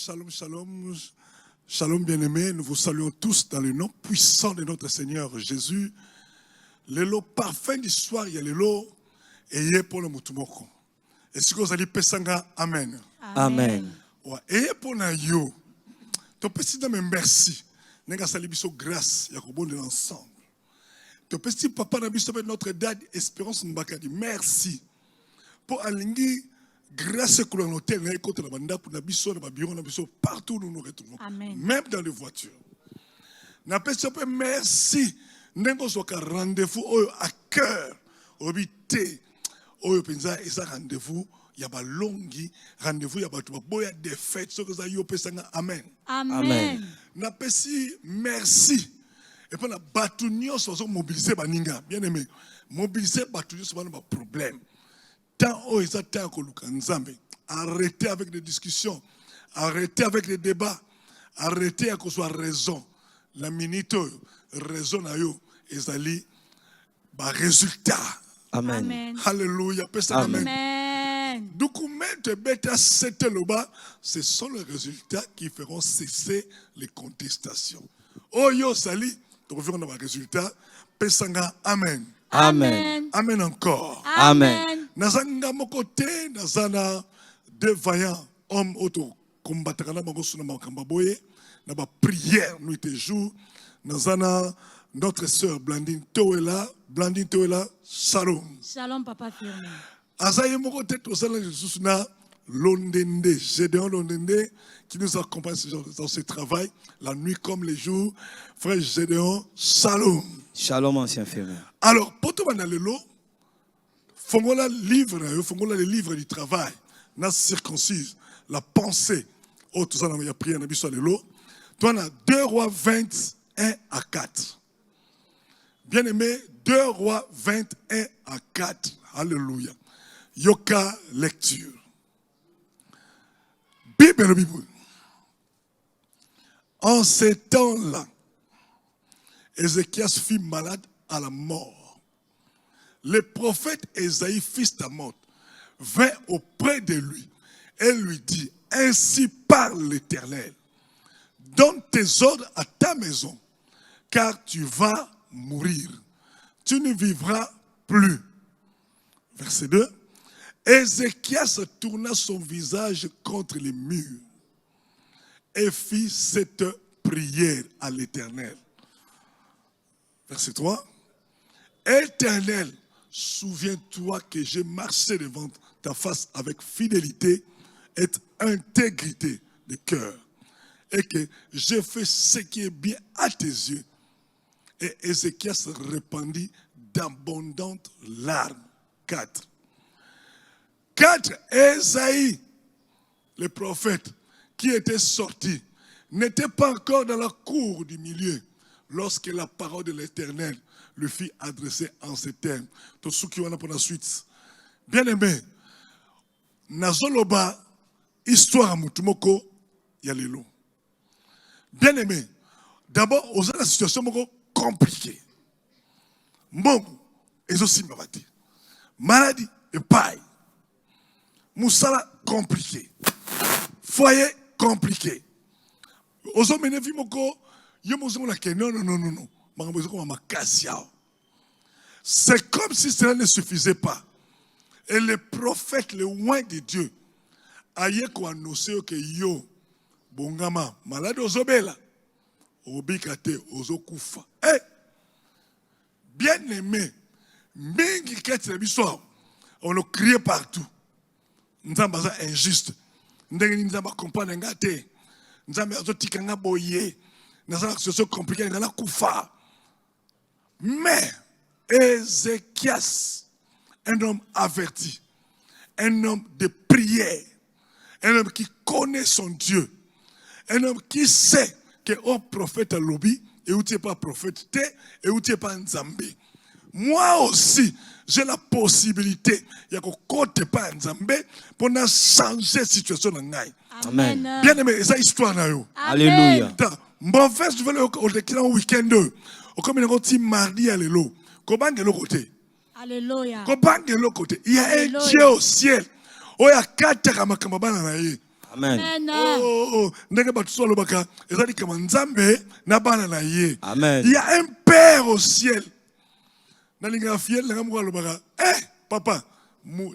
Shalom, shalom, shalom bien-aimés. Nous vous saluons tous dans le nom puissant de notre Seigneur Jésus. Le lot parfait d'histoire, il y a le lot et il y a pour le mutumoko. Et si vous allez pesanga, amen. Amen. Et pour na yo, ton petit dame merci. Nenga salibiso grâce, ya ko de l'ensemble. Ton petit papa na biso notre dad espérance mbakadi. Merci pour alingi. Grâce à l'hôtel, partout où nous nous retrouvons, même dans les voitures. Merci. Nous avons un rendez-vous à cœur. Rendez-vous, il y a un long rendez-vous, il y a des fêtes. Amen. Amen. Merci. Et puis, nous avons mobilisé. Bien aimé, mobiliser les problème. Arrêtez avec les discussions, arrêtez avec les débats, arrêtez à qu'on soit raison. La minute raison à yo ezali ba résultat. Amen. Alléluia. Amen. Documente beta seteloba, ce sont les résultats qui feront cesser les contestations. Oh yo sali, donc on a un résultat. Pesanga amen. Amen. Amen encore. Amen. Nazanga mokote, nazana deux vaillants hommes auto combattre na bango suna makamba boye, na ba prière nuit et jour. Nazana notre sœur Blandine Toela, shalom. Shalom papa firme. Azaye mokote tozala Jesus na Londende, Gédéon Londende qui nous accompagne dans ce travail, la nuit comme les jours. Frère Gédéon, shalom. Shalom, ancien fermier. Alors, pour tout le monde, fongola les livres du travail, na circoncise, la pensée. Oh, tout ça, on a prié, on a vu sur le lot. Tu as 2 Rois 21 à 4. Bien aimé, 2 Rois 21 à 4. Alléluia. Yoka lecture. Bible. En ces temps-là, Ézéchias fut malade à la mort. Le prophète Ésaïe, fils d'Amoth, vint auprès de lui et lui dit, ainsi parle l'Éternel, donne tes ordres à ta maison, car tu vas mourir. Tu ne vivras plus. Verset 2. Ézéchias tourna son visage contre les murs et fit cette prière à l'Éternel. Verset 3. Éternel, souviens-toi que j'ai marché devant ta face avec fidélité et intégrité de cœur, et que j'ai fait ce qui est bien à tes yeux. Et Ézéchias répandit d'abondantes larmes. 4. Ésaïe, le prophète qui était sorti, n'était pas encore dans la cour du milieu lorsque la parole de l'Éternel lui fit adresser en ces termes. Tout ce qui va pour la suite. Bien aimé, Nazoloba, histoire à Mutumoko, Yalelo. Bien aimé, d'abord, on a la situation compliquée. Bon, et aussi mabati. Maladie et paille. Moussala compliqué. Foyer compliqué. Aux hommes énervés, non. C'est comme si cela ne suffisait pas. Et les prophètes, les loin de Dieu, aïe ko annoncé que yo, bongama, malade ozobela, obikate ozokufa. Eh, bien aimé, mingi kete la biswa, on a crié partout. Nzamba za injuste. Ndenge nzamba comprendre ngate. Nzamba azotika nga boye. Nzamba situation compliquée ngala kufa. Mais Ézéchias, un homme averti, un homme de prière, un homme qui connaît son Dieu, un homme qui sait que un prophète a lobby et où tu n'es pas prophète et où tu n'es pas Nzambé. Moi aussi, j'ai la possibilité, il y a côté pas Nzambé pour changer la situation dans Ngaï. Amen. Bien aimé, c'est histoire là. Alléluia. Bon, je vais le week-end. Comme il y a mardi à l'élo. Comment de l'autre côté? Alléluia. Il y a un Dieu au ciel. Il y a 4 Ramakambabana. Amen. Oh, ndenge bato so lobaka ezali kama nzambe na bana na ye. Amen. Il y a un père au ciel. Na linga fiel na mwa lobaka. Papa,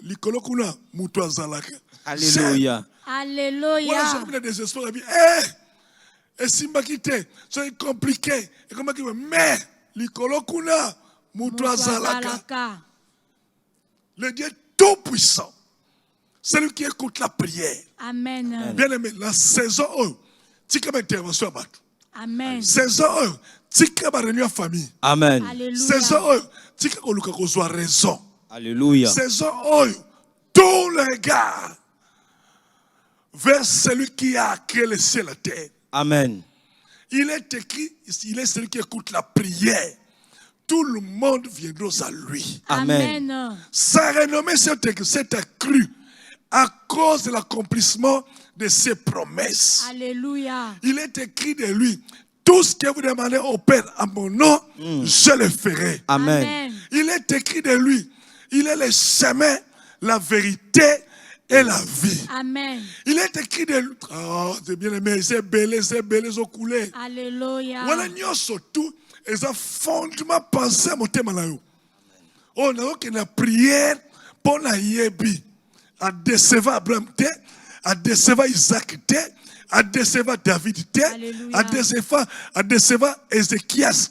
likolo kuna mutu azalaka. Alléluia. Alléluia. Voilà, j'ai des espoirs. Et si m'a quitté, c'est compliqué. Et comment qu'il mais likolo kuna mutu azalaka. Le Dieu tout puissant. Celui qui écoute la prière. Amen. Bien aimé, la saison tika ba intervention bato. Amen. Saison tika ba réunion famille. Amen. Alléluia. Saison tika ko luka ko zo raison. Alléluia. Saison tout le regard vers celui qui a créé le ciel et la terre. Amen. Il est écrit, il est celui qui écoute la prière. Tout le monde viendra à lui. Amen. Amen. Sa renommée s'est accrue à cause de l'accomplissement de ses promesses. Alléluia. Il est écrit de lui, tout ce que vous demandez au Père à mon nom, je le ferai. Amen. Amen. Il est écrit de lui, il est le chemin, la vérité et la vie. Amen. Il est écrit de lui, oh, c'est bien aimé, c'est belé, au coulé. Alléluia. Voilà, nous surtout, et un fondement pensé à mon thème. On a une prière pour la yebi. À décevoir Abraham, à décevoir Isaac, à décevoir David, à décevoir Ézéchias,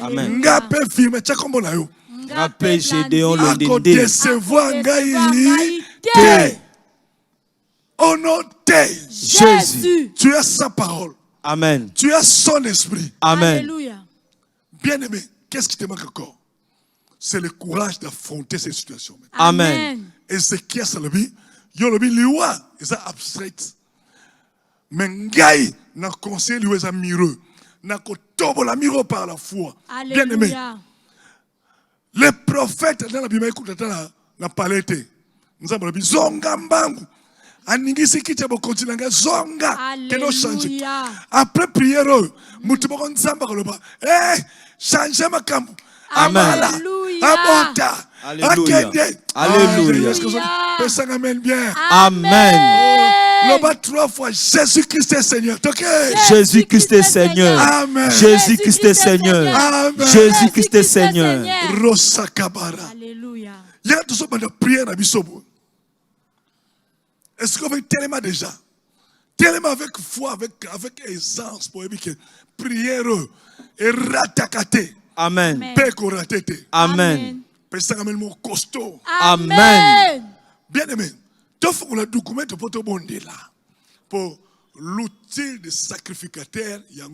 Amen. ngape firme tchakombo na yo. Ngape Gédéon À Londende. décevoir ngai te. Au nom de Jésus. tu as sa parole, Amen. tu as son esprit. Amen. Alléluia. Bien aimé, qu'est-ce qui te manque encore? C'est le courage d'affronter ces situations. Amen. Ézéchias salobi, yo lobi liwa, c'est abstrait. Mais ngai na conseil liwa est mireux, na kotobo la miro par la foi. Bien aimé, Alléluia. les prophètes dans la Bible écoute na palete. Nous avons dit zonga mbangu. Aningisi kicha bo kontinanga zonga keno changer. Après prière, mutu boko nzamba koloba, changer makambu. Amala. Abota. Alléluia. Alléluia. Est-ce que vous pensez amen bien? Amen. Loba 3 fois, Jésus-Christ est Seigneur. Ok? Jésus-Christ est Seigneur. Amen. Jésus-Christ est Seigneur. Amen. Jésus-Christ est Seigneur. Rosa Kabara. Alléluia. Il y a tout ça pour la prière à Bisobo. Est-ce qu'on veut tellement déjà? Tellement avec foi, avec aisance pour éviter prière et ratakate. Amen. Peko ratete. Amen. Pesa kamel mo costaud. Amen. Bien aimé. Tu faut le document pour te bondir là. Pour l'outil de sacrificateur, il y a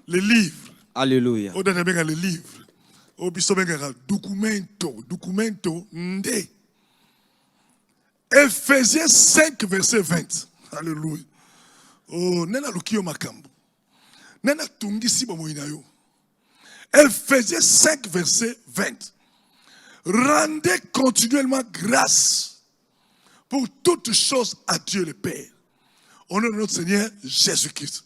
le livre. Alléluia. On donne bien le livre. Au biso bien documento nde. Ephésiens 5 verset 20. Alléluia. Oh, nena lukio makambo. Nena tungisi bomoina yo. Ephésiens 5 verset 20. Rendez continuellement grâce pour toutes choses à Dieu le Père. Au nom de notre Seigneur Jésus-Christ.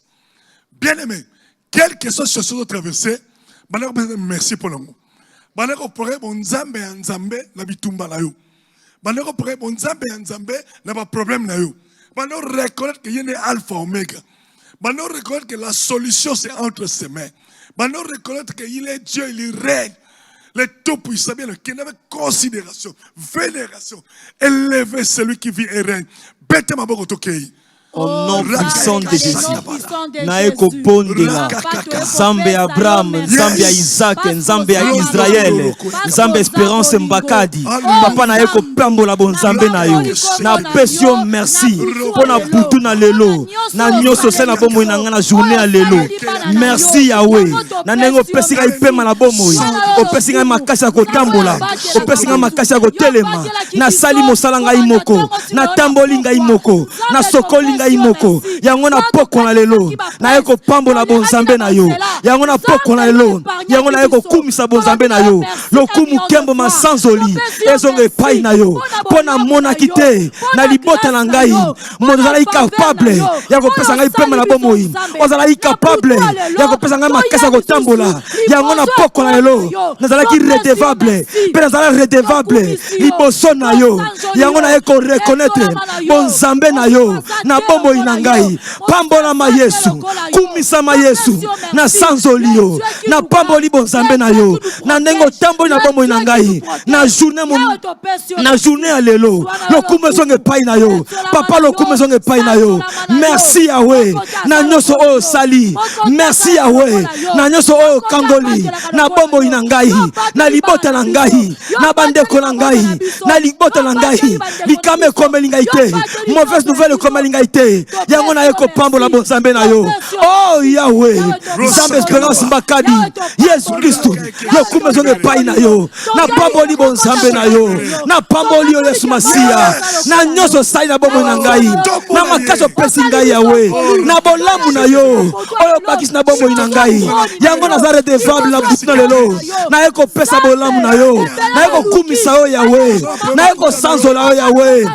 Bien-aimé, quelle que soit la situation de traverser, merci pour l'amour. Banako pourrait bon nzambe ya nzambe na bitumba na yo. Banako pourrait bon nzambe ya nzambe na ba problème na yo. Banako reconnaître que y a alpha oméga. Banako reconnaître que la solution c'est entre ses mains. Banako reconnaître qu'il est Dieu, il règne. Le tout-puissant, bien, qui n'avait considération, vénération, élever celui qui vit et règne. Bête ma boko tokei. Au nom puissant de Jésus. Jésus. Naeko pondela. Nzambe ya Abraham, Nzambe ya Isaac, Nzambe ya Israël, Nzambe Espérance Mbakadi. Papa naeko pambola bon Nzambe na yo. Na pesio merci. Pona butu na lelo. Na nyoso se na bomo na ngana journée à lelo. Merci Yahweh. Na nengo pesi ngai pema na bomo. O pesi ngai makasa ko tambola. O pesi ngai makasa ko telema. Na sali mosala ngai moko. Na tamboli ngai moko. Na sokoli ngai imoko yango na poko na lelo na yeko pambola bonzambe na yo yango na poko na lelo yango na yeko kumisa bonzambe na yo lokumu kembo masanzoli ezonge pai na yo pona mona kite na libota na ngai moto zala incapable yako pesa ngai pema na bomoi ozala incapable yako pesa ngai makasa ko tambola yango na poko na lelo nazala ki redevable pe nazala redevable liboso na yo yango na yeko reconnaître bonzambe na yo na bomoi na ngai. Pambola ma Yesu, kumisa ma Yesu, na sanzolio, na pamboli bonzambe na yo, na nengo tamboli na bomoi na ngai, na journée à lelo, le kume zonge pai na yo, papa le kume zonge pai na yo. Merci Yahweh, na nyoso o sali, merci Yahweh, na nyoso o kangoli, na bomoi na ngai, na libota na ngai, na bandeko na ngai, na libota na ngai, likame kome lingaite, mauvaise nouvelle kome lingaite, yango na eko pambola bonzambe na yo. Oh Yahweh, Zambe Espérance Mbakadi, Yesu Kristu, yo kume zonge pai na yo, na pamboli bonzambe na yo, na pamboli yo Yesu Masia, na nyoso sai na bomo na ngai, na makaso pesi ngai Yahweh, na bolamu na yo, oyo bakis na bomo na ngai, yango na zare devable na butina lelo, na eko pesa bolamu na yo, na eko kumisa yo Yahweh, na eko sanzola yo Yahweh.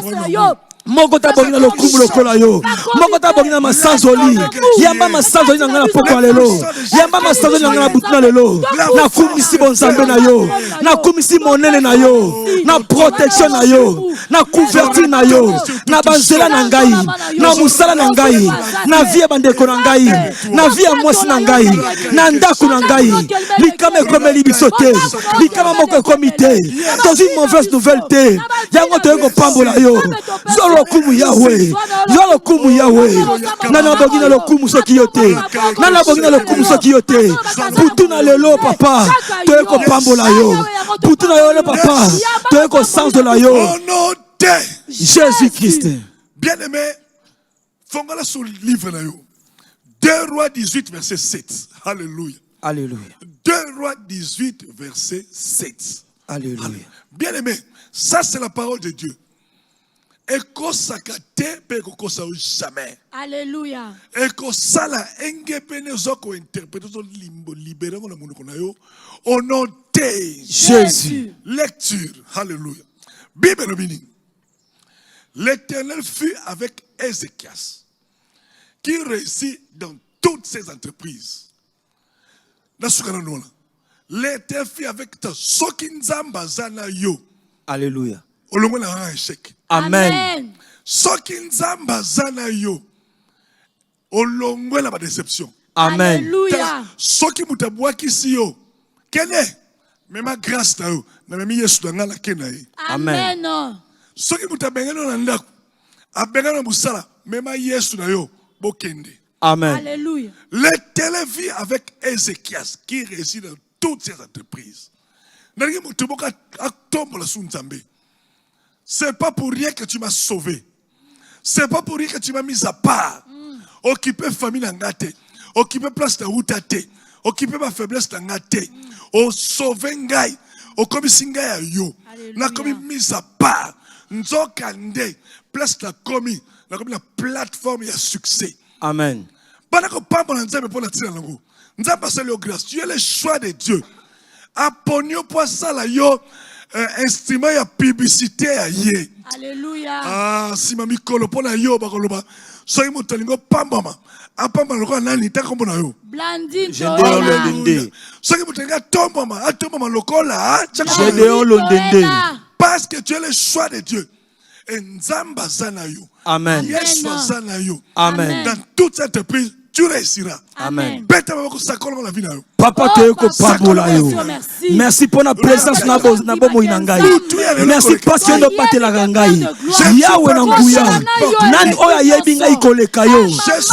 Moko ta bongina lokumu lokola yo, moko ta bongina masanzoli, yamba masanzoli na ngana poko lelo, yamba masanzoli na ngana butina lelo, na kumisi bonzambe na yo, na kumisi monene na yo, na protection na yo, na couverture na yo, na banzela na ngai, na musala na ngai, na vie bandeko na ngai, na vie mwasi na ngai, na ndaku na ngai, likame kome libisote, likama moko komite, tozi mauvaise nouvelle te, yango toyeko pambola yo. Lokumu Yahweh, yo lokumu Yahweh, nana bogina lokumu soki yote, nana bogina lokumu soki yote, putuna lelo papa, toyeko pambola yo, putuna yo le papa, toyeko sanzola yo. Au nom de Jésus-Christ. Bien-aimé, fongola sur le livre na yo. 2 Rois 18 verset 7. Alléluia. Alléluia. 2 Rois 18 verset 7. Alléluia. Bien-aimé, ça c'est la parole de Dieu. Eko sakate pe eko kosa jamais. Alléluia. Eko sala engepene zoko interpréter limbo libéré na munoko na yo au nom de Jésus. Lecture. Alléluia. Bible no meaning. L'Éternel fut avec Ézéchias qui réussit dans toutes ses entreprises. L'Éternel fut avec toi. Sokinzamba zana yo. Alléluia. Olongo na un échec. Amen. Soki nzamba zana yo olongwe na ba déception. Amen. Alléluia. Soki mutabwaki si yo kene mema grâce na yo na memi Yesu na ngala kenaye. Amen. Soki mutabengana na ndako abengana musala mema Yesu na yo bokende. Amen. Alléluia. L'Éternel vit avec Ézéchias qui réussit dans toutes ses entreprises. Ndenge mutuboka atombola sunzambe. C'est pas pour rien que tu m'as sauvé. C'est pas pour rien que tu m'as mis à part. Occuper famille n'angate. Occuper place de route à té. Occuper ma faiblesse n'angate. O sauver ngai. O comme singa yo. Na comme mise à part. Nzokande. Place la commis. Na comme la plateforme ya succès. Amen. Pendant que papa n'anzame pour la tina lango. Nzamba c'est le grâce. Tu es le choix de Dieu. Aponio pour ça la yo. Instrument ya publicité ya ye. Alléluia. Ah, si mami kolo pona yo bakoloba. Soyi motalingo pambama. Apamba lokola nani ta kombo na yo. Blandine Gédéon Londende. Soyi motalinga tombama, atombama lokola. Gédéon Londende. Parce que tu es le choix de Dieu. Et Nzamba zana yo. Amen. Yesu zana yo. Amen. Dans toute cette entreprise, tu réussiras. Amen. Beta mako sakola la vie na yo. Papa toyeko pambola yo. Merci pour la présence na bomo inangai. Merci parce que no batela ngai. Yawe na nguya. Nani oya yebi ngai koleka yo.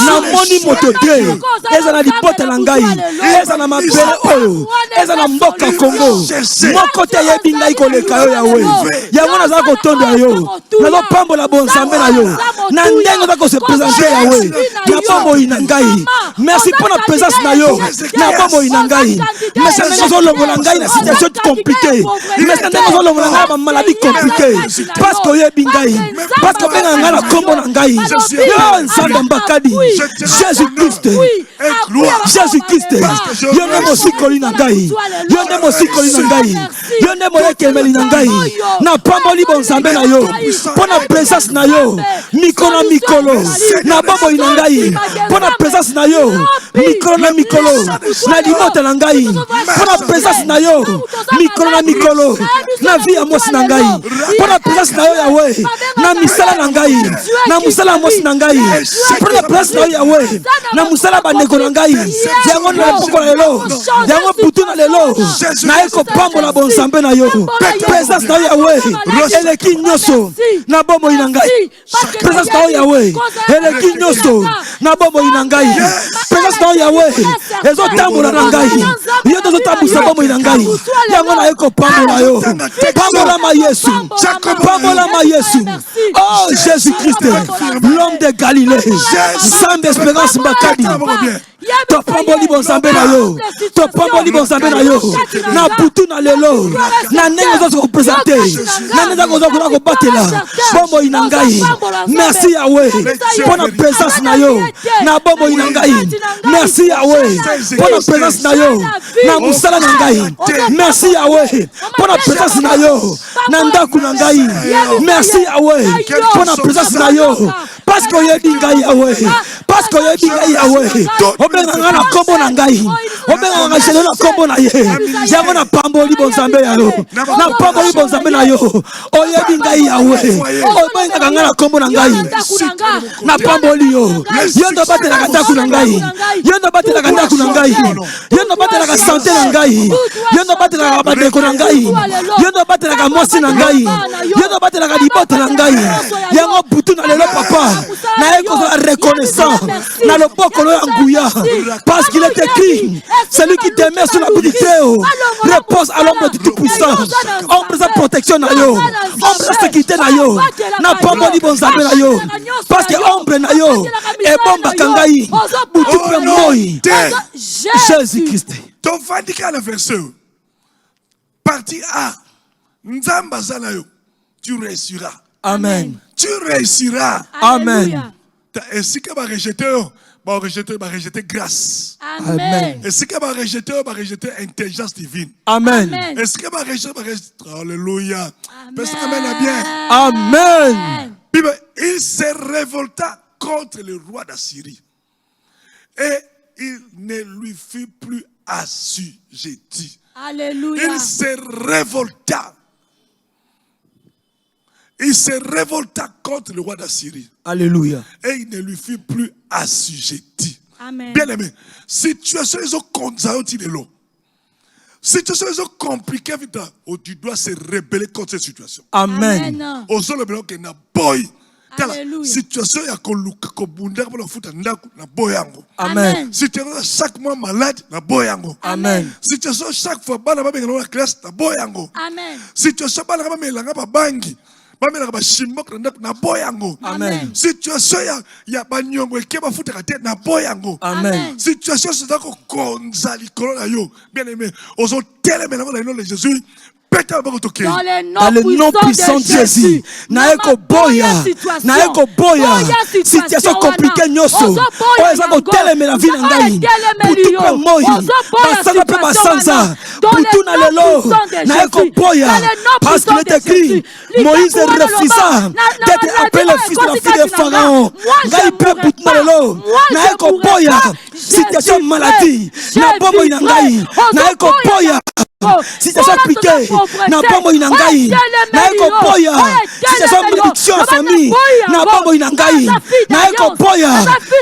Na moni motote. Eza na lipota na ngai. Eza na mabele oyo. Eza na mboka Kongo. Moko te yebi ngai koleka yo Yawe. Yango na za ko tonda yo. Na lo pambola bonzambe na yo. Na ndengo za ko se présenter Yawe. Na bomo inangai. Merci pour la présence na yo. Na bomo inangai. Mais ça n'est pas une situation compliquée. Mais ça n'est pas une maladie compliquée. Parce que y bingai, parce que benga la combo nangai. Yo nsamba mbakadi. Jésus-Christ. Jésus-Christ. Yo nemo sikoli nangai. Yo nemo sikoli nangai. Yo nemo yekemeli nangai. Na pamboli bonzambe na yo. Pona présence na yo. Mikolo mikolo. Na bobo inangai. Pona présence présence na yo mikolo na mikolo na limota na ngai pona présence na yo mikolo na mikolo na vie ya mwasi na ngai pona présence na yo Yahweh na misala na ngai na musala ya mwasi na ngai pona présence na yo Yahweh na musala bandeko na ngai yango na poko lelo yango butu na lelo na eko pambola bonzambe na yo présence na yo Yahweh eleki nyonso na bomoi na ngai présence na yo Yahweh eleki nyonso na bomoi na ngai présence na yo Yahweh ezotambola na ngai yo tozotambusa bomoi na ngai yango na eko pambola yo pambola ma Yesu pambola ma Yesu oh Jésus-Christ l'homme de Galilée sans espérance Mbakadi to pamboli bonzambe na yo to pamboli bonzambe na yo na butu na lelo na ndenge zo ko présenter na ndenge zo ko batela bombo ina ngai merci Yahweh pour la présence na yo na bombo ina ngai merci Yahweh pour la présence na yo na musala na ngai merci Yahweh pour la présence na yo na ndaku na ngai merci Yahweh pour la présence na yo parce que yebi ngai Yahweh parce que yebi ngai Yahweh obenga na kombo na ngai obenga na jelo na kombo na ye yango na pamboli bonzambe ya yo na pamboli bonzambe na yo oyebi ngai Yahweh obenga kanga na kombo na ngai na pamboli yo yondo batela kandaku na ngai yondo batela kandaku na ngai yondo batela ka santé na ngai yondo batela ka badeko na ngai yondo batela ka mwasi na ngai yondo batela ka libota na ngai yango butu na lelo papa na eko reconnaissant na loboko lo nguya parce qu'il est écrit celui qui demeure sur la Terre repose à l'ombre du Tout-Puissant ombre sa protection na yo ombre sa sécurité na yo na pamboli bonzambe na yo parce que ombre na yo e bomba kangai butu pe moi Jésus-Christ donc vandika le verset partie A nzamba zala yo tu réussiras amen tu réussiras amen ainsi que va rejeter grâce. Amen. Est-ce que va rejeter intelligence divine. Amen. Est-ce que va rejeter alléluia. Personne amen bien. Amen. Il se révolta contre le roi d'Assyrie et il ne lui fut plus assujetti. Alléluia. Il se révolta. Il se révolta contre le roi d'Assyrie. Alléluia. Et il ne lui fut plus assujetti. Amen. Bien aimé, situation est situation compliquée, tu dois se rebeller contre cette situation. Amen. Situation ya kobunda pour futa ndaku na boyango. Amen. Situation chaque mois malade na boyango. Amen. Situation chaque fois bana ba benga na classe na boyango. Amen. Situation bana ba melanga ba bangi. Bamela ba shimbok na boyango. Amen. Situation ya banyongo ekeba futa ka tête na boyango. Amen. Situation c'est ko konza likolo na yo. Bien aimé, ozo telemela na nom de Jésus. Dans le nom puissant de Jésus, naeko boya situation compliquée nyoso oza ko telemela vie na ngai butu pe moi basanga pe basanza butu na lelo naeko boya parce qu'il est écrit Moïse refusa d'être appelé fils de la fille de Pharaon ngai pe butu na lelo naeko boya situation maladie na bombo na ngai naeko boya situation piquée na bombo ina ngai naeko boya situation malédiction en famille na bombo ina ngai naeko boya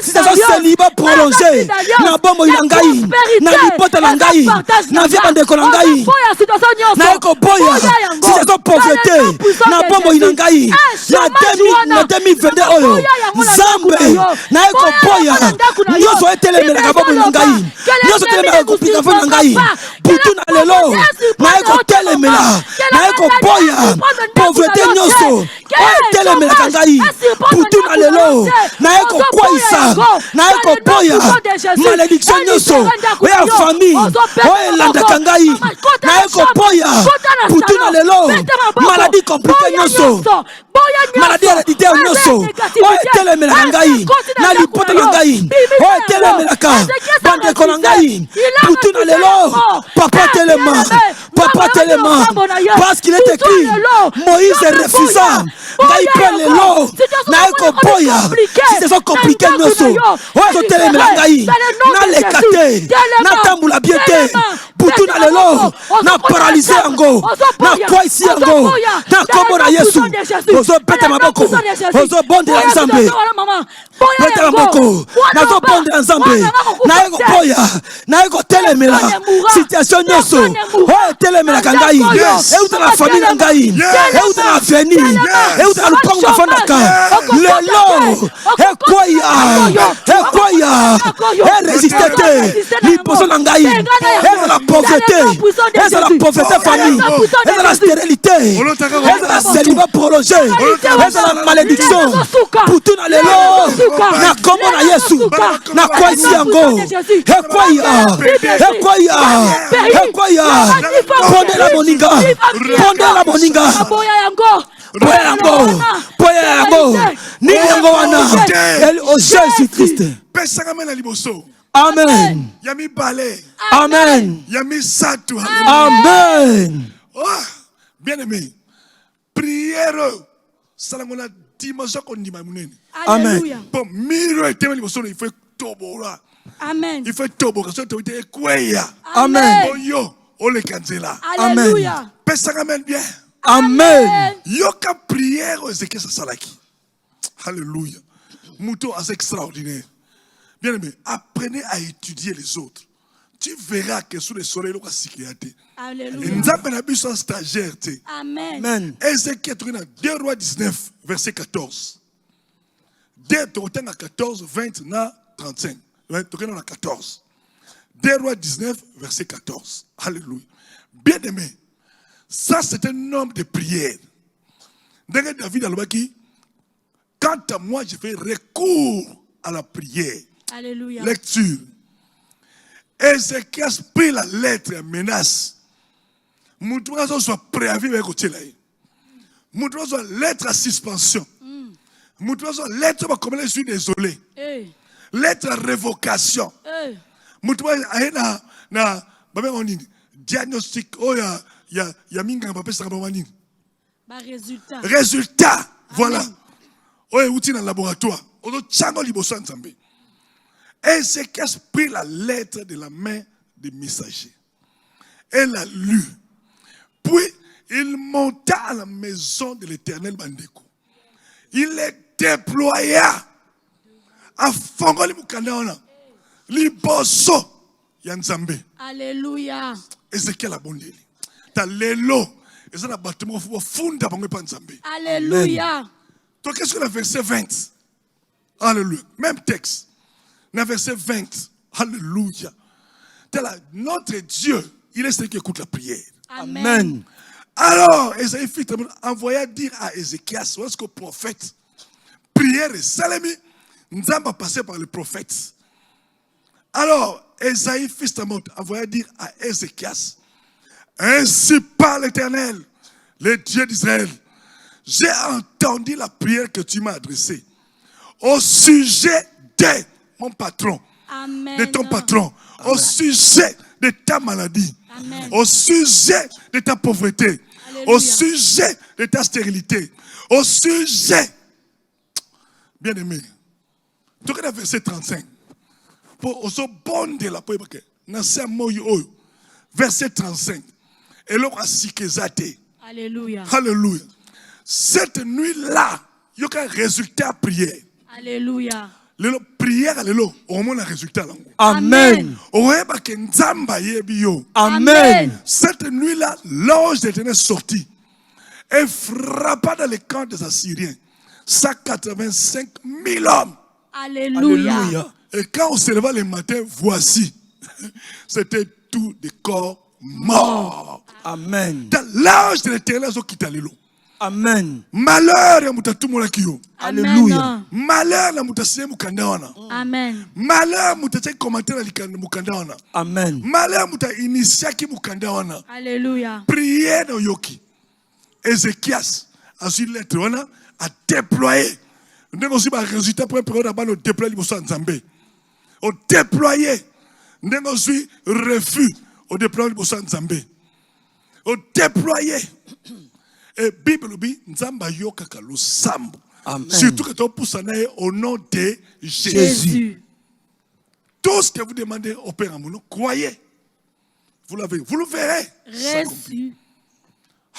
situation célibat prolongé na bombo ina ngai na libota na ngai na vie bandeko na ngai naeko boya situation pauvreté na bombo ina ngai na 2022 oyo nzambe naeko boya nyonso etelemelaka bombo ina ngai nyonso etelemelaka kopika fo na ngai butu na lelo naeko telemela naeko boya pauvreté nyonso etelemelaka ngai butu na lelo naeko kwisa naeko boya malédiction nyonso oya famille oyo elandaka ngai naeko boya butu na lelo maladie compliqué nyonso maladie héréditaire nyonso oyo etelemelaka ngai na lipota na ngai oyo etelemelaka bandeko na ngai butu na lelo papa telema parce qu'il est écrit Moïse refusa ngai pe lelo naye koboya situation compliqué nyonso oyo ezotelemela ngai naleka te natambola bien te butu na lelo na paralyse yango nakwisi yango na kombo na yesu ozobeta maboko ozobondela nzambe beta maboko nazobondela nzambe naye koboya naye kotelemela situation nyonso oyo etelemelaka ngai euta na famille na ngai euta na aveni euta na lupango nafandaka lelo ekoya eresiste te liposo na ngai ezala pauvreté ezala pauvreté famille ezala stérilité ezala célibat prolongé ezala malédiction putu na lelo na kombo na yesu nakwisi yango ekoya pondela moninga boya yango nini yango wana o Jésus Christ. Amen. Yami balé. Amen. Yami satou. Amen. Oh, bien aimé. Prière. Salangona dimanche qu'on dit mamounene. Amen. Bon, miro et témoin il faut tobo là. Amen. Il faut tobo parce que tu es kweya. Amen. Bon yo, on le cancela. Alléluia. Amen bien. Amen. Yo ka prière Ézéchiel salaki. Alléluia. Mouton assez extraordinaire. Bien aimé, apprenez à étudier les autres. Tu verras que sous le soleil, il y a sécurité. Alléluia. Nous avons un stagiaire. Amen. Ézéchiel, 2 Rois 19, verset 14. 2 14, 20, 35. 14. 2 Rois 19, verset 14. Alléluia. Bien aimé, ça c'est un homme de prière. David Alobaki, quant à moi, je fais recours à la prière. Alléluia. Lecture. Ézéchiel prit la lettre et menace. Moutoua soit préavis avec Otielaï. Moutoua soit lettre à suspension. Moutoua soit lettre comme je suis désolé. Lettre à révocation. Moutoua na diagnostic. Oh ya minga papa sangabamani. Résultat. Résultat. Voilà. Oh outil dans le laboratoire. On tchango liboso nzambe. Ézéchiel prit la lettre de la main des messagers. Elle l'a lu. Puis, il monta à la maison de l'Éternel Bandeko. Il les déploya à Fongoli Mukanaona. Liboso Yanzambe. Alléluia. Ézéchiel a bondé. T'as l'élo. Et ça, le bâtiment, il faut fonder pour Nzambe. Alléluia. Donc, qu'est-ce que le verset 20? Alléluia. Même texte. Dans verset 20, alléluia. Notre Dieu, il est celui qui écoute la prière. Amen. Alors, Esaïe fit envoya dire à Ézéchiel, lorsque le prophète, prière et salami, nous avons passé par le prophète. Alors, Esaïe fils envoya dire à Ézéchiel, ainsi parle l'Éternel, le Dieu d'Israël, j'ai entendu la prière que tu m'as adressée au sujet de mon patron, Amen. de ton patron, Amen. au sujet de ta maladie, Amen. au sujet de ta pauvreté, Alléluia. au sujet de ta stérilité, au sujet, bien aimé, tout le verset 35, pour ce bon de la poésie, verset 35, et l'on a sikezate. Alléluia. Alléluia. Cette nuit-là, il y a un résultat à prière. Alléluia. Lelo prière lelo au moins un résultat là. Amen. Oyeba ke nzamba yebi yo. Amen. Cette nuit-là, l'ange de l'Éternel sortit et frappa dans les camps des Assyriens 185 000 hommes. Alléluia. Et quand on se leva le matin, voici, c'était tous des corps morts. Amen. Dans l'ange de l'Éternel qui t'a lelo. Amen. Malheur ya mutatumula kiyo. Alléluia. Malheur na mutasiye mukandaona. Amen. Malheur mutache commentaire mukandaona. Amen. Malheur muta initiaki mukandaona. Alléluia. Prière no yoki. Ézéchias a su lettre wana a déployer. Ndenge aussi ba résultat pour période ba no déployer liboso nzambe. O déployer. Ndenge aussi refus au déployer liboso nzambe. O déployer. Et Bible dit, Nzamba yokaka lo sambo. Amen. Surtout que tu pousses au nom de Jésus. Jésus. Tout ce que vous demandez au Père Amour, croyez. Vous l'avez, vous le verrez. Reçu.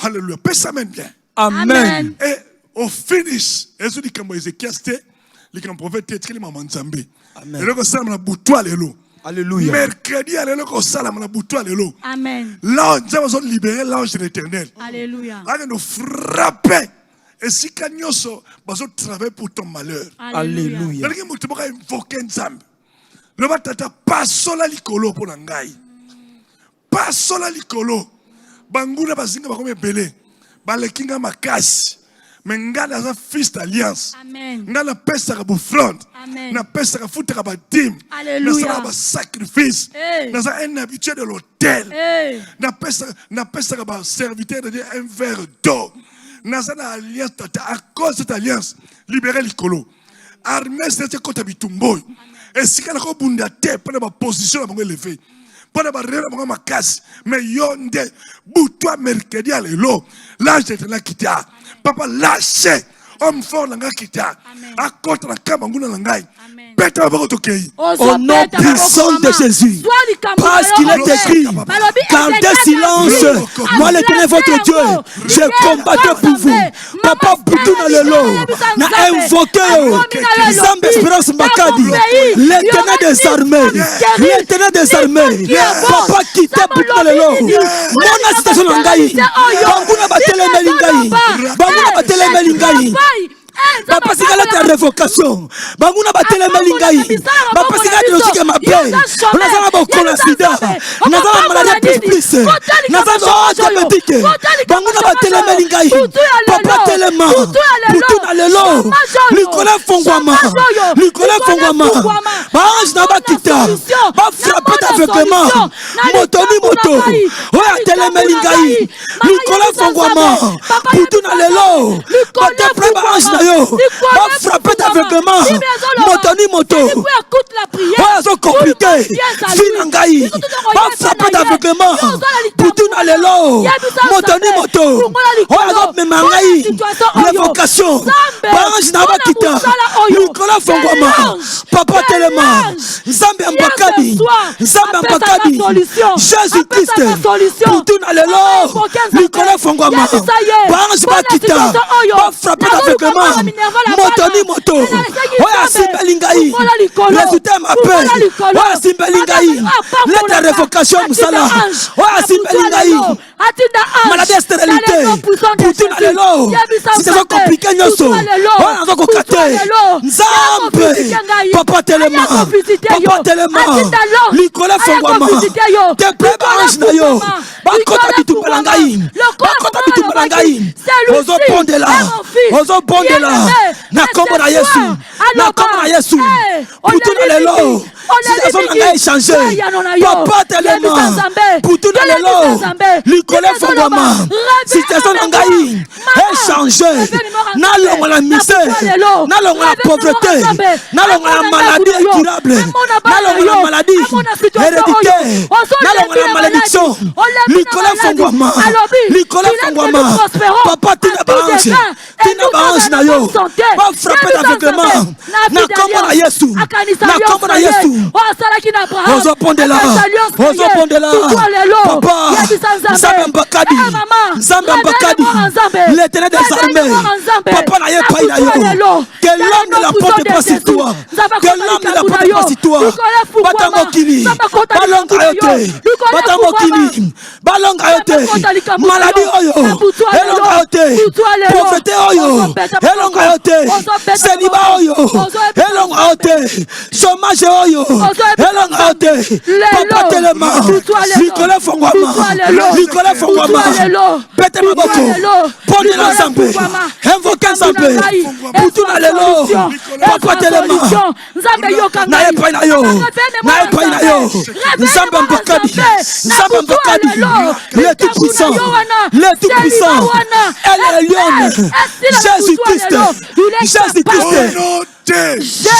Alléluia. Paix ça mène bien. Amen. Et au finish, Jésus dit comme Ézéchiel, c'était le prophète qui est maman Nzambe. Amen. Et là, ça m'a boutoua l'élo. Alléluia. Mercredi, allez, là, ça m'a boutoua l'élo. Amen. Là, nous avons libéré l'ange de l'Éternel. Alléluia. Là, nous frapper. Et si Kanyoso, nous travaille pour ton malheur. Alléluia. Là, nous avons invoqué Nzambe. Le batata pas sola likolo pour l'angai. Pas sola likolo. Banguna bazinga bakome belé. Balekinga makasi. Mais nga na fils d'alliance. Amen. Nga na pesa ka bu front. Amen. Na pesa ka futa ka ba dim. Alléluia. Na sa ba sacrifice. Hey. Na sa un habitué de l'hôtel. Hey. Na pesa ka ba serviteur de Dieu un verre d'eau. Na sa na alliance tata à cause de cette alliance libérer likolo. Armée c'est côté bitumboy. Et si quand on bunda te pour la position la bango élevé. Pour la barrière la bango makasi. Mais yonde boutoi mercredi à l'élo. L'âge de la kita. Papa lâché. Homme fort langa kita. À côté la kamanguna langai. Pète la bango tokei. Au nom puissant de Jésus. Parce qu'il est écrit, gardez silence. Moi, l'Éternel, votre Dieu, j'ai combattu pour vous. Papa Boutou dans le lot, n'a invoqué Nzambe Espérance Mbakadi, l'Éternel des armées. L'Éternel des armées. Papa quitté Boutou dans le lot. Mon citation Langaï. Banguna batele melingaï. Banguna batele melingaï. Papa sikala ta révocation. Banguna batele melingai. Papa sikala de logique ma paix. On a ça ba kola sida. On a ça maladie plus. On a ça diabétique. Banguna batele melingai. Papa telema. Boutou na lelo. Nicolas Fongwama. Nicolas Fongwama. Bange na ba kita. Ba frapper d'aveuglement. Motoni moto. Oya tele melingai. Nicolas Fongwama. Boutou na lelo. Côté prébange na va frapper d'aveuglement. Motoni moto. Va so compliqué. Finangai. Va frapper d'aveuglement. Poutouna lelo. Motoni moto. Va so memangai. L'évocation. Bange na bakita. Nicolas Fongwama. Papa Telema. Nzambe Mbakadi. Nzambe Mbakadi. Jésus-Christ. Poutouna lelo. Nicolas Fongwama. Bange bakita. Va frapper d'aveuglement. Motoni moto. Oya simbelingai. Résultat ma paix. Oya simbelingai. Lettre de révocation musala. Oya simbelingai. Maladie stérilité. Poutin alelo. Si c'est compliqué nyoso. Oya nzoko kate. Nzambe. Papa telema. Papa telema. Nicolas Fongwama. Te prébange na yo. Bakota bitu balangai. Bakota bitu balangai. Ozo pondela. Ozo pondela. Na kombo na Yesu. Na kombo na Yesu. Poutouna lelo. Situation nanga échangé. Papa telema. Poutouna lelo. Nicolas Fongwama. Situation nanga échangé. Na longo la misère. Na longo la pauvreté. Na longo la maladie incurable. Na longo la maladie héréditaire. Na longo la malédiction. Nicolas Fongwama. Nicolas Fongwama. Papa tina bange. Tina bange na yo. Va frapper d'aveuglement. Na kombo na Yesu. Na kombo na Yesu. Ozo pondela. Ozo pondela. Papa. Nzambe Mbakadi. Nzambe Mbakadi. L'Éternel des armées. Papa na ye paï na yo. Que l'homme ne la porte pas sur toi. Que l'homme ne la porte pas sur toi. Batamokili. Balonga yote. Batamokili. Balonga yote. Maladie oyo. Elonga yote. Prophète oyo. Elonga yote. Seliba oyo. Elonga yote. Chômage oyo. Elonga yote. Papa telema. Nicolas Fongwama. Nicolas Fongwama. Pete maboko. Pone na Nzambe. Invoque Nzambe. Poutouna lelo. Papa telema. Na epai na yo. Na epai na yo. Nzambe Mbakadi. Nzambe Mbakadi. Le tout puissant. Le tout puissant. Elle est lionne. Jésus-Christ. Jésus-Christ.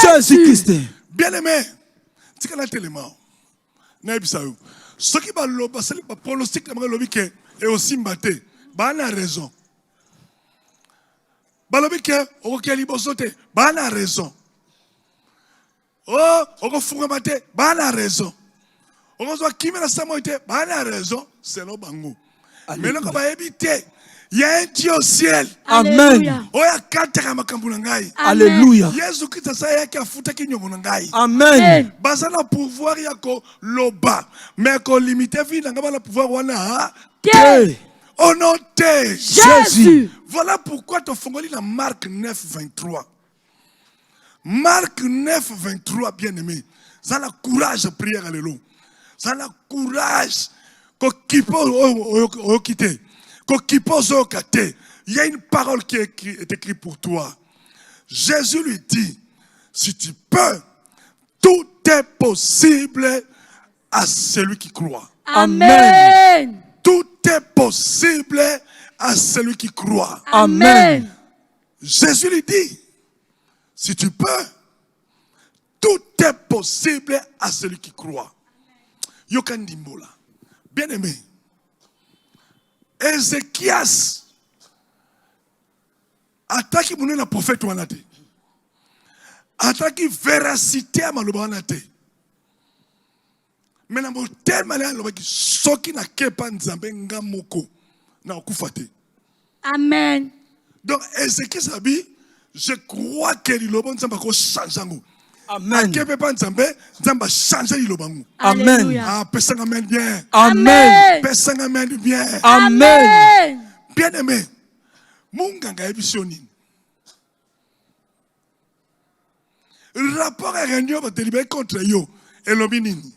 Jésus-Christ. Bien-aimé. Tika la telema. Na ebisa yo. Ce qui va loba, c'est le pronostic de lobi que et aussi mbaté. Ba na raison. balobi ke okokia liboso te bana raison oh okofunga te bana raison okozwa kimi na samo te bana raison selon bango mais loko bayebi te il y a un Dieu au ciel. Amen. Alléluia. Amen. Basana pouvoir yako loba mais ko limiter vie na ngaba pouvoir wana au nom de Jésus. Voilà pourquoi tu fongoli la Marc 9 23. Marc 9 23 bien-aimé. Ça la courage prière alléluia. Ça la courage ko kipo o quitter. Il y a une parole qui est écrite pour toi. Jésus lui dit, si tu peux, tout est possible à celui qui croit. Amen. Tout est possible à celui qui croit. Amen. Jésus lui dit, si tu peux, tout est possible à celui qui croit. Yokandimbola. Bien aimé. Ézéchias ataki mune na prophète wana te ataki véracité à maloba wana te mais na motema le alobaki soki na kepa nzambe nga moko na okufa te. Amen. Donc Ézéchias abi je crois que liloba nzambe ko changer ngo. Amen. Kepa pa nzambe nzambe changer liloba ngo. Amen. Ah pesanga amen bien. Amen. Pesanga amen bien. Amen. Bien aimé, Munganga ebisioni. Le rapport à réunion va délibérer contre yo et l'obinini.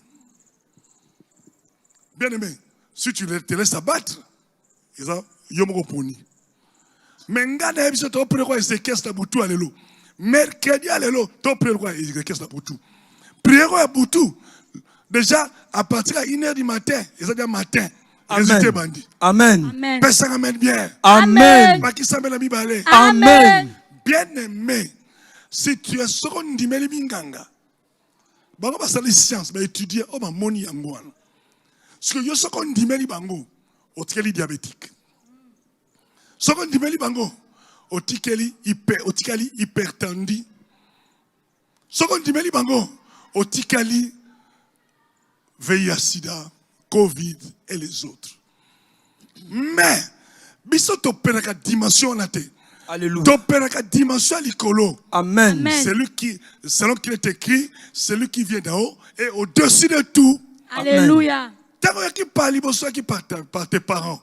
Bien aimé, si tu te laisses abattre, ils ont yomoko poni. Mais ngana ebiso to pré quoi c'est qu'est-ce la boutou alelo. Mercredi alelo to pré quoi qu'est-ce la boutou. Prière à boutou. Déjà à partir à 1h du matin, ils ont dit matin. Amen. Amen. Amen. Personne amène bien. Amen. Amen. Bien aimé, si tu es seconde dimeli binganga, bango basali science, ba étudier o ba moni yango wana. Parce que yo seconde dimeli bango, otikeli diabétique. Seconde dimeli bango, otikeli hypertendu. Seconde dimeli bango, otikeli VIH sida. Covid et les autres. Mais, biso to peraka dimension na te. Alléluia. To peraka dimension likolo. Amen. Amen. Celui qui, selon qu'il est écrit, celui qui vient d'en haut et au-dessus de tout. Alléluia. T'as qui parle qui par tes parents.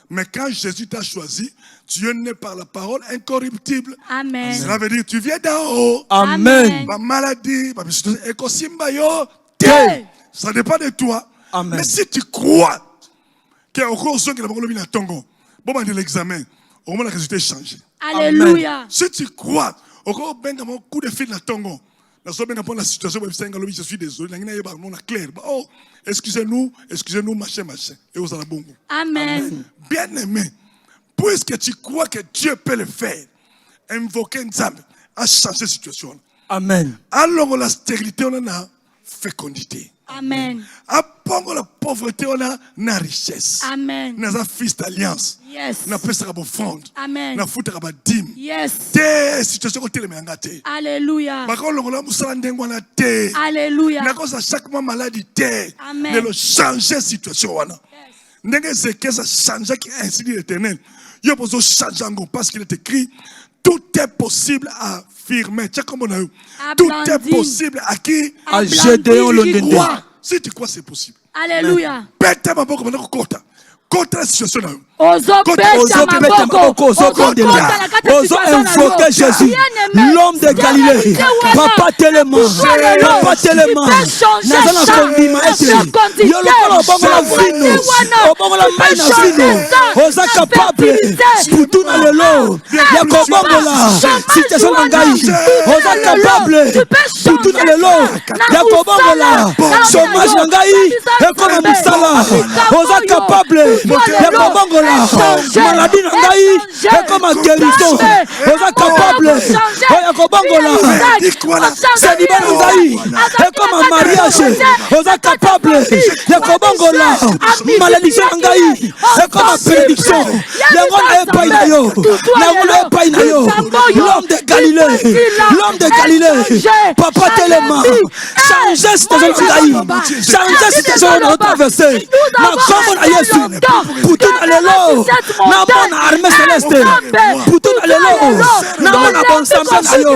Mais quand Jésus t'a choisi, tu es né par la parole incorruptible. Amen. Cela veut dire tu viens d'en haut. Amen. Ma maladie, ma écosimba yo, Te. ça dépend de toi. Amen. Mais si tu crois qu'il y a encore besoin que la parole vienne tongo, bon ben de l'examen, au moment où le résultat est changé. Alléluia. Si tu crois, encore ben un coup de fil na tongo, la la situation où je suis désolé, na clair. Oh, excusez-nous, machin. Et vous allez bon. Amen. Bien aimé, puisque tu crois que Dieu peut le faire, invoquer Nzambe à changer la situation. Amen. Alors la stérilité on a fécondité. Amen. A pongo la pauvreté on a na richesse. Amen. Na za fils d'alliance. Yes. Na pesa ba offrande. Amen. Na futa ba dîme. Yes. Te situation ko tele menga te. Alléluia. Ba ko longola musala ndengo na te. Alléluia. Na ko sa chaque mois maladie te. Amen. Ne le changer situation wana. Ndenge c'est que ça changer qui ainsi dit l'Éternel. Yo pozo changer ngo parce qu'il est écrit tout est possible à affirmer. Tout est possible à qui? À Gédéon Londende. Si tu crois, c'est possible. Alléluia. Pète ma boca, contre la situation. Ozo invoquer Jésus, l'homme de Galilée. Papa tellement, Nazana kondima ete. Yoloko bongola vino, bongola mai na vino. Oza capable, putuna lelo. Yako bongola, situation na ngai. Oza capable, putuna lelo. Yako bongola, chômage na ngai. Ekoma musala. Oza capable, ya kobongola maladie na ngai ekoma guérison oza capable oya kobongola célibat na ngai ekoma mariage oza capable ya kobongola malédiction na ngai ekoma bénédiction yango na epai na yo yango na epai na yo l'homme de Galilée papa telema changer situation na ngai changer situation na traverser na kombo na Yesu putu na lelo na mona armée céleste putu na lelo na mona bonsambe na yo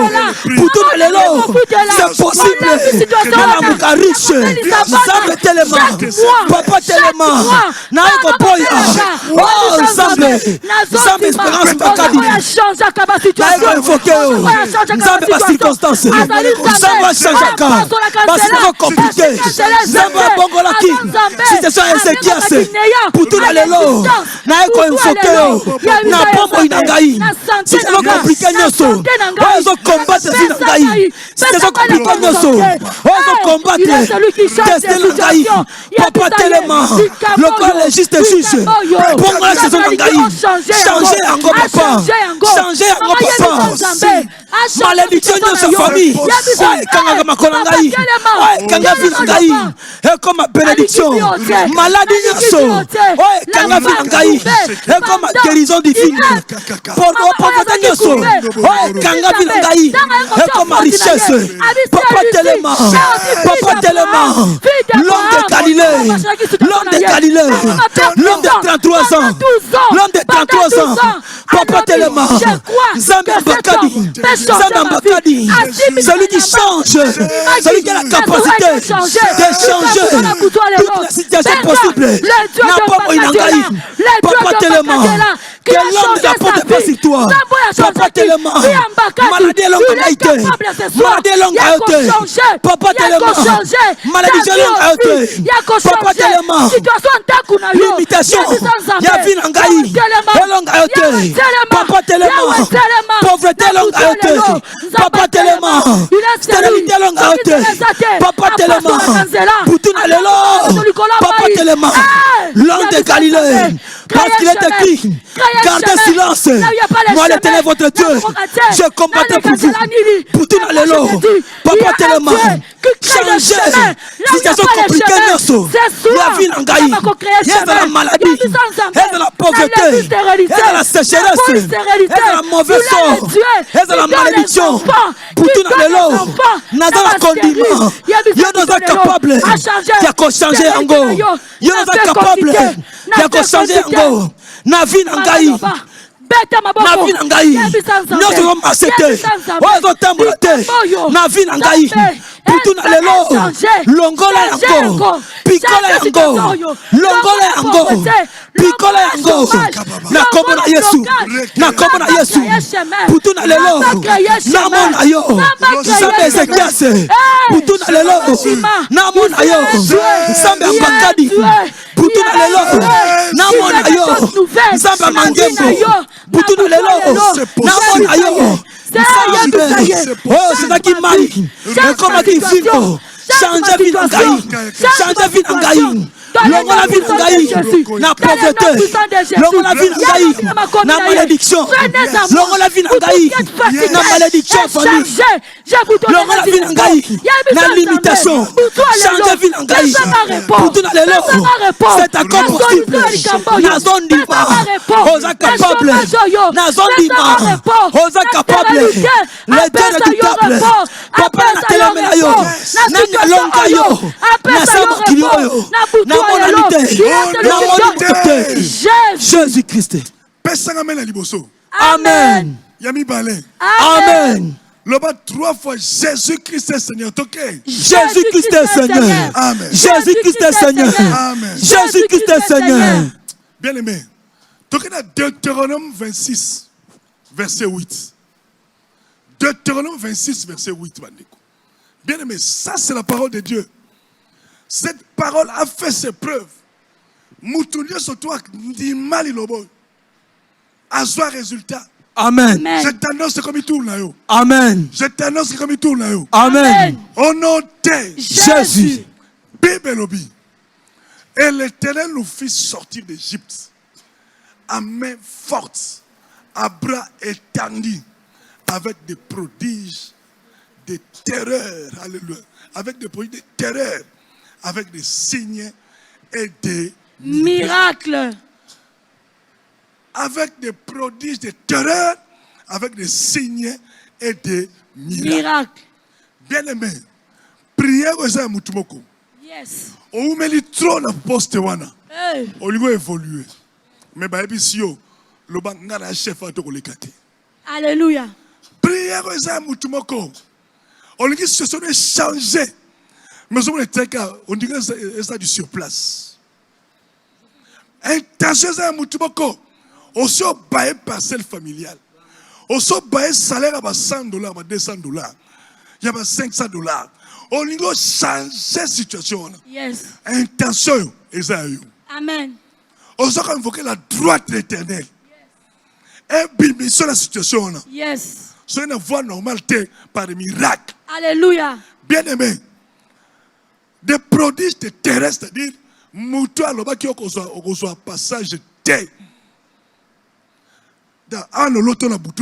putu na lelo c'est possible na muka riche Nzambe telema papa telema na eko boya oh Nzambe espérance bakadi na eko invoqué Nzambe ba circonstance Nzambe changeaka parce que c'est compliqué Nzambe bongolaki situation Ezekias putu na lelo na eko invoqué na pombo ina ngai situation compliqué nyonso ozo combattre vie na ngai situation compliqué nyonso ozo combattre destin na ngai papa telema lokola le juste juge bongola saison na ngai changer yango papa changer yango papa malédiction nyonso famille ekangaka makolo na ngai ekanga vie na ngai ekoma bénédiction maladie nyonso ekanga vie na ngai ekoma guérison divine pauvreté nyonso ekanga vie na ngai ekoma richesse papa telema l'homme de Galilée l'homme de 33 ans l'homme de 33 ans papa telema Nzambe Mbakadi celui qui change celui qui a la capacité de changer toutes les situations possibles na pombo ina ngai papa telema que l'homme de la porte est pas sur toi papa telema maladie longue na ite maladie longue a été papa telema malédiction longue a été papa telema limitation ya vie na ngai longue a été papa telema pauvreté longue a été papa telema stérilité longue a été papa telema putu na lelo papa telema l'homme de Galilée parce qu'il est écrit gardez silence moi l'Éternel votre Dieu je combattrai pour vous putu na lelo papa telema changer situation compliquée nyonso ya vie na ngai ezala maladie ezala pauvreté ezala sécheresse ezala mauvais sort ezala malédiction putu na lelo naza na condiment yo noza capable ya kochanger yango yo noza capable ya kochanger yango na vie na ngai na vie na ngai nyonso ezomase te oyo ezotambola te na vie na ngai putu na lelo longola yango pikola yango longola yango pikola yango na kombo na Yesu na kombo na Yesu putu na lelo namona yo Nzambe Ezekias putu na lelo namona yo Nzambe Mbakadi putu na lelo namona yo Nzambe Mangembo putu na lelo namona yo oh c'est qui marie comme qui vivre changer vie na ngai longola vie na ngai na pauvreté longola vie na ngai na malédiction longola vie na ngai na malédiction famille longola vie na ngai na limitation changer vie na ngai putu na lelo c'est encore possible nazondima oza capable nazondima oza capable les deux redoutables papa na telemela yo na longa yo na sabakili oyo na Jésus-Christ. Amen. Amen. Loba 3 fois Jésus-Christ est Seigneur. Jésus-Christ est Seigneur. Amen. Jésus-Christ est Seigneur. Amen. Jésus-Christ est Seigneur. Bien aimé. Deutéronome 26, verset 8. Deutéronome 26, verset 8. Bien aimé, ça c'est la parole de Dieu. Cette parole a fait ses preuves. Moutoulio sur toi, dit mal il a soit résultat. Amen. Je t'annonce comme il tourne là. Amen. Je t'annonce comme il tourne là. Amen. Au nom de Jésus. Bible lobby. Et l'Éternel nous fit sortir d'Égypte à main forte, à bras étendus, avec des prodiges, des terreurs, alléluia, avec des prodiges, des terreurs, avec des signes et des miracles. Avec des prodiges, des terreurs, avec des signes et des miracles. Bien-aimé, prière aux hommes mutumoko. Yes. Ou meli trop na poste wana. Hey. Au niveau évoluer. Mais ba ebisio lo banga na chef ato ko lekate. Alléluia. Prière aux hommes mutumoko. On dit que situation est changé. Mais on dit que c'est du surplace. Intention aux hommes mutumoko. Aussi au bail parcelle familiale. Aussi au bail salaire à $100, à $200. Il y a $500. On dit que changer situation. Yes. Intention est ça. Amen. On doit invoquer la droite de l'Éternel. Et bien sur la situation. Yes. C'est une voie normale par des miracles. Alléluia. Bien aimé. Des prodiges de terrestres, c'est-à-dire, moutou à l'oba qui a passage de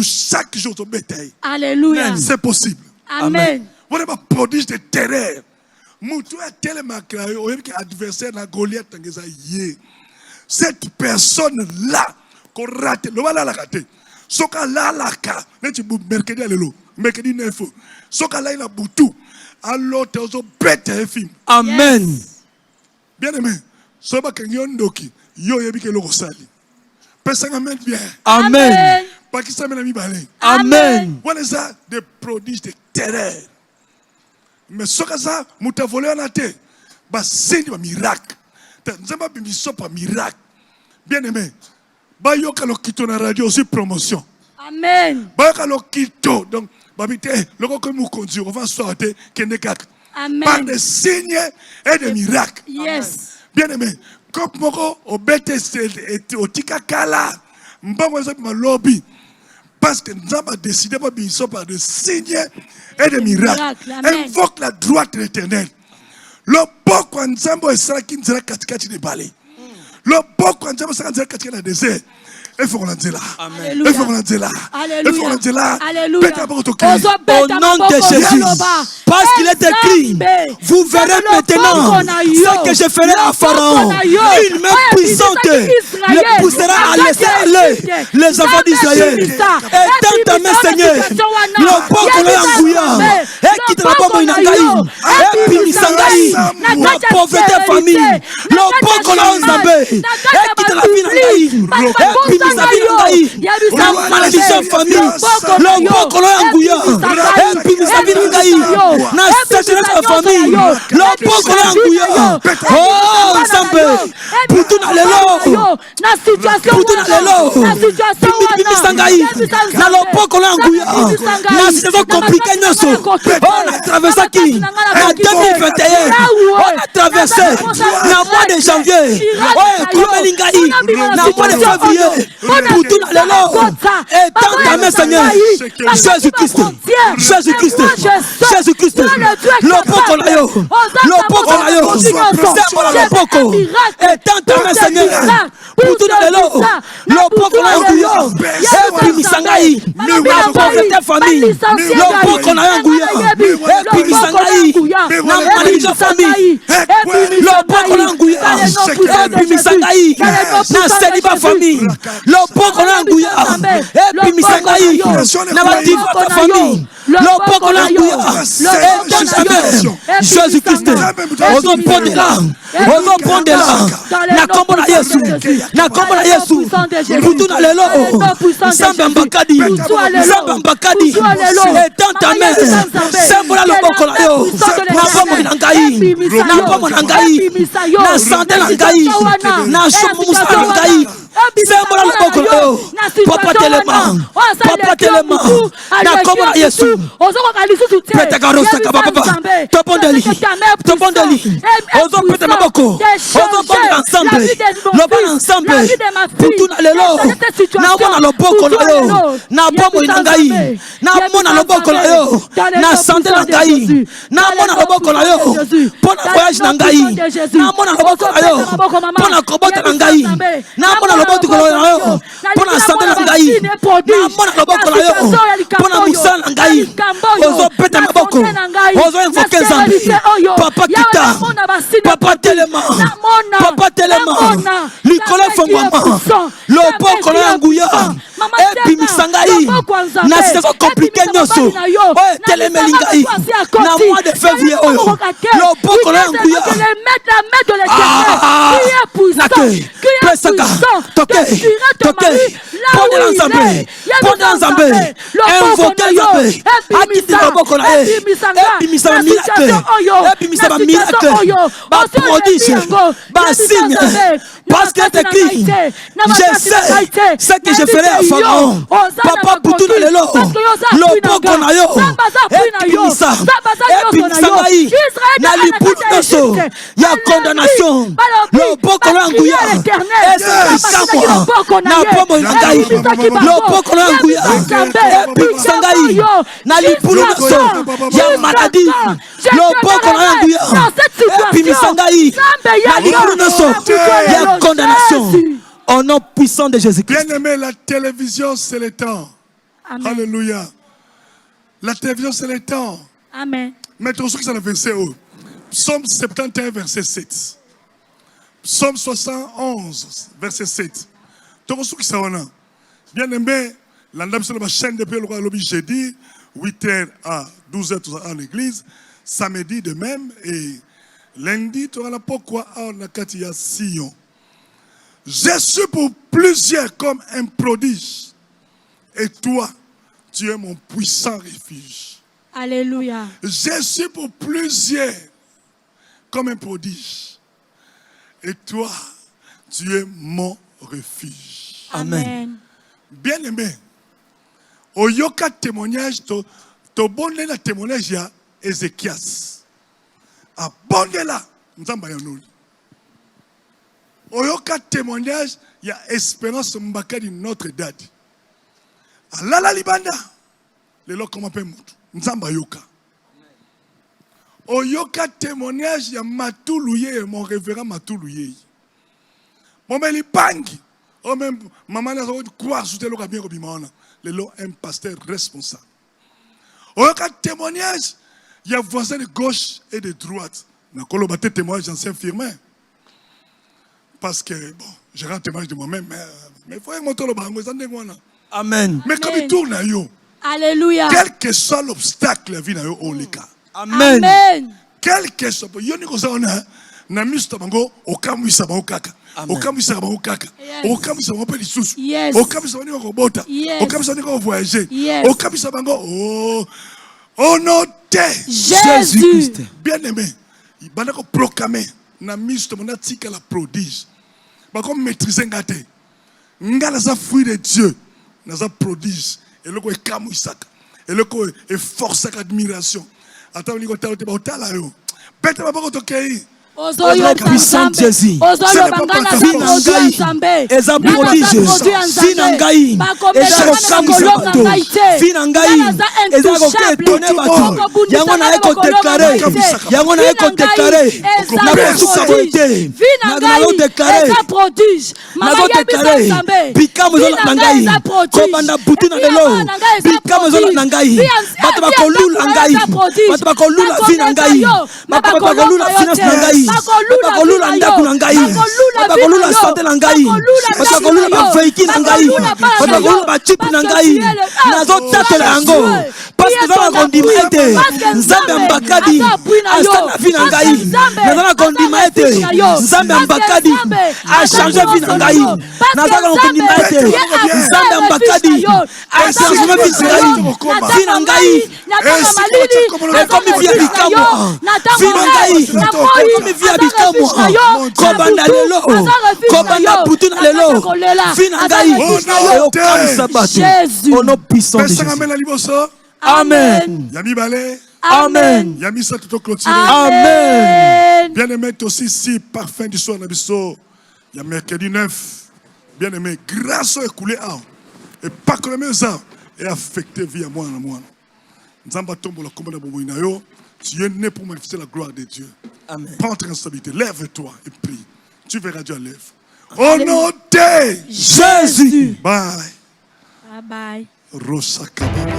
chaque jour au bétail. Alléluia. C'est possible. Amen. Voilà un prodige de terreur. Moutou a tellement créé, au lieu qu'adversaire na Goliath, cette personne-là, qu'on rate, le voilà la raté. Soka la la ka, neti bu mercredi alelo, mercredi 9. Soka la ina boutou, alors tu as bête un film. Amen. Bien aimé, soba kenyon doki, yo yebi ke loko sali. Personne amen bien. Amen. Pakistan mena mi balé. Amen. Voilà ça, des prodiges de terreur. Mais soka ça, mouta volé en athée, bah c'est un miracle. Nzamba bimiso pa miracle. Bien aimé. Bayoka lokito na radio aussi promotion. Amen. Bayoka lokito donc babité loko comme vous conduire on va sortir kendekak. Amen. Par des signes et des miracles. Yes. Bien aimé. Comme moko obete au tikakala. Mbamwa za lobby parce que nous avons décidé par des signes et des miracles. Invoque la droite de l'Éternel. Le boko nzambo esala kinzela katikati de balé. Le boko nzambo esala kinzela katikati na désert. Il faut qu'on en dise là. Il faut qu'on en dise là. Il faut qu'on en dise là. Alléluia. Au nom de Jésus, parce qu'il est écrit, vous verrez maintenant ce que je ferai à Pharaon. Une main puissante le poussera à laisser aller les enfants d'Israël. Et tant ta main, Seigneur, le boko le Angouya, et quitte la bombe inangaï, et puis Misangaï, la pauvreté famille, le boko le Nzambe, et quitte la vie nangaï, et puis la malédiction famille, le boko le Angouya, et puis na sécheresse la famille, le boko le Angouya, oh Nzambe, putu na lelo, na situation Misangaï, na le boko le Angouya, na situation compliquée nyonso, on a traversé qui, en 2021, on a traversé, na mois de janvier, oh Koumelingaï, na mois de février, putu na lelo, et tant ta main Seigneur, Jésus-Christ, Jésus-Christ, Jésus-Christ, le boko la yo, le boko la yo, c'est pour le boko, et tant ta main Seigneur, putu na lelo, le boko la yo, et puis Misangaï, la pauvreté famille, le boko la yo, et puis Misangaï, la malédiction famille, le boko la yo, et puis Misangaï, na célibat famille, le boko la yo, et puis Misangaï, na la divorce famille, le boko la yo, et tant ta main, Jésus-Christ, on prend de là, on prend de là, na kombo na Yesu, na kombo na Yesu, putu na lelo, Nzambe mbakadi, Nzambe mbakadi, et tant ta main, sembola le boko la yo, na bombo na ngai, na bombo na ngai, na santé na ngai, na chomo musa na ngai, sembola le boko la yo, Papa telema. Papa telema. Na komona Yesu. Petekarosa papa. Topondeli. Topondeli. Ozo pete maboko. Ozo pende ensemble. Lobana ensemble. Putu na lelo. Na mona loboko na yo. Na bomo inangai. Na mona loboko na yo. Na santé na ngai. Na mona loboko na yo. Pona voyage na ngai. Na mona loboko na yo. Pona kobota na ngai. Na mona loboko na yo. Pona santé na ngai. Na mona loboko na yo. Pona musala na ngai. Ozo pete maboko. Ozo invoquer Nzambe. Papa kita. Papa telema. Papa telema. Likolo fongwama. Loboko na nguya. Ebimisa ngai. Na seko compliqué nyoso. Oye telemeli ngai. Na mois de février oyo. Loboko na nguya. Nake. Pesaka. Toke. Toke. Pondez l'ensemble. Pondez l'ensemble. Invoquez Nzambe. Akiti loboko na ye. Ebimisa ba miracle. Ebimisa ba miracle. Ba prodige. Ba signe. Parce que c'est écrit. Je sais ce que je ferai à Pharaon. Papa Poutou na lelo. Loboko na yo. Ebimisa. Ebimisa ngai. Na liputu nyonso. Ya condamnation. Loboko na nguya. Esakamwa. Na pomo ngai. Loboko na nguya. Ebimisa ngai. Na liputu nyonso. Ya maladie. Loboko na nguya. Ebimisa ngai. Na liputu nyonso. Ya condamnation. Au nom puissant de Jésus-Christ. Bien-aimé, la télévision, c'est le temps. Amen. Alléluia. La télévision, c'est le temps. Amen. Mais tout ce qui est dans le verset haut. Psaume 71, verset 7. Psaume 71, verset 7. Tout ce qui est là. Bien-aimé, la dame sur la chaîne depuis le roi lobby jeudi, 8h à 12h à l'église. Samedi de même. Et lundi, tu auras la pourquoi on a Katia Sion. Je suis pour plusieurs comme un prodige. Et toi, tu es mon puissant refuge. Alléluia. Je suis pour plusieurs comme un prodige. Et toi, tu es mon refuge. Amen. Bien-aimé, au yoka témoignage, to bonne la témoignage ya Ézéchias. A bonne la, nzamba yanoli. Oyoka témoignage, il y a Espérance Mbakadi, notre dad. Alala libanda, le lo comment peut moutou. Nzamba yoka. Oyoka témoignage, il y a Matoulouye, mon révérend Matoulouye. Mon meli bangi. Oh même maman n'a pas croire sous tes lois bien robimana. Le lo un pasteur responsable. Oyoka témoignage, il y a voisin de gauche et de droite. N'a pas le témoignage d'ancien firmin. Parce que, bon, je rends témoignage de moi-même, mais il faut y montrer le bango. Amen. Mais comme il tourne, Alléluia. quel que soit l'obstacle, la vie n'a eu le cas. Amen. Amen. Quel que soit, il y a une chose, na mista bango, okamu isabango kaka. Okamu isabango kaka. Okamu isabango pe lisusu. Okamu isabango robota. Okamu isabango voyager. Okamu isabango, oh non, Jésus. bien aimé, il va proclamer. Na miste mon atika la prodige. Ba comme maîtriser ngate. Ngala za fruit de Dieu. Na za prodige. Et le ko ekamu isaka. Et le ko e force admiration. Attends ni ko ta ba otala yo. Pete ba ko tokei. Ozoyo puissant Jésus. Ozoyo bangana za produit Nzambe. Eza prodige. Fina ngai. Eza kokamisa bato. Fina ngai. Eza koketone bato. Yango na eko déclarer. Yango na eko déclarer. Na kosuka boite. Na ko déclarer. Eza prodige. Na ko déclarer. Bikamu zola na ngai. Kobanda butu na lelo. Bikamu zola na ngai. Bato bakolula ngai. Bato bakolula fina ngai. Bato bakolula finance na ngai. Bakolula ndaku na ngai. Bakolula santé na ngai. Bakolula ba veiki na ngai. Bakolula ba chip na ngai. Nazo tatola yango. que dans la condima ete Nzambe ambakadi asta na vie na ngai na la condima ete Nzambe ambakadi a changé vie na ngai na la condima ete Nzambe ambakadi a changé vie na ngai vie na ngai ekomi via bikamwa vie na ngai ekomi via bikamwa kobanda lelo kobanda putu na lelo vie na ngai eokamisa bato au nom puissant de Jésus. Amen. Yami Balé. Amen. Yami ça tout clôturé. Amen. Bien-aimé, aussi si parfum du soir nabiso. Il y a mercredi 9. Bien-aimé, grâce au écoulé out. Et pas que les mêmes arbres et affecté vie à moi en moi. Nzamba tombe la commande de Moïnayo. Tu es né pour manifester la gloire de Dieu. Amen. Prends ta responsabilité. Lève-toi et prie. Tu verras Dieu à lève. Au nom de Jésus. Bye. Bye bye. Rosa Kababa.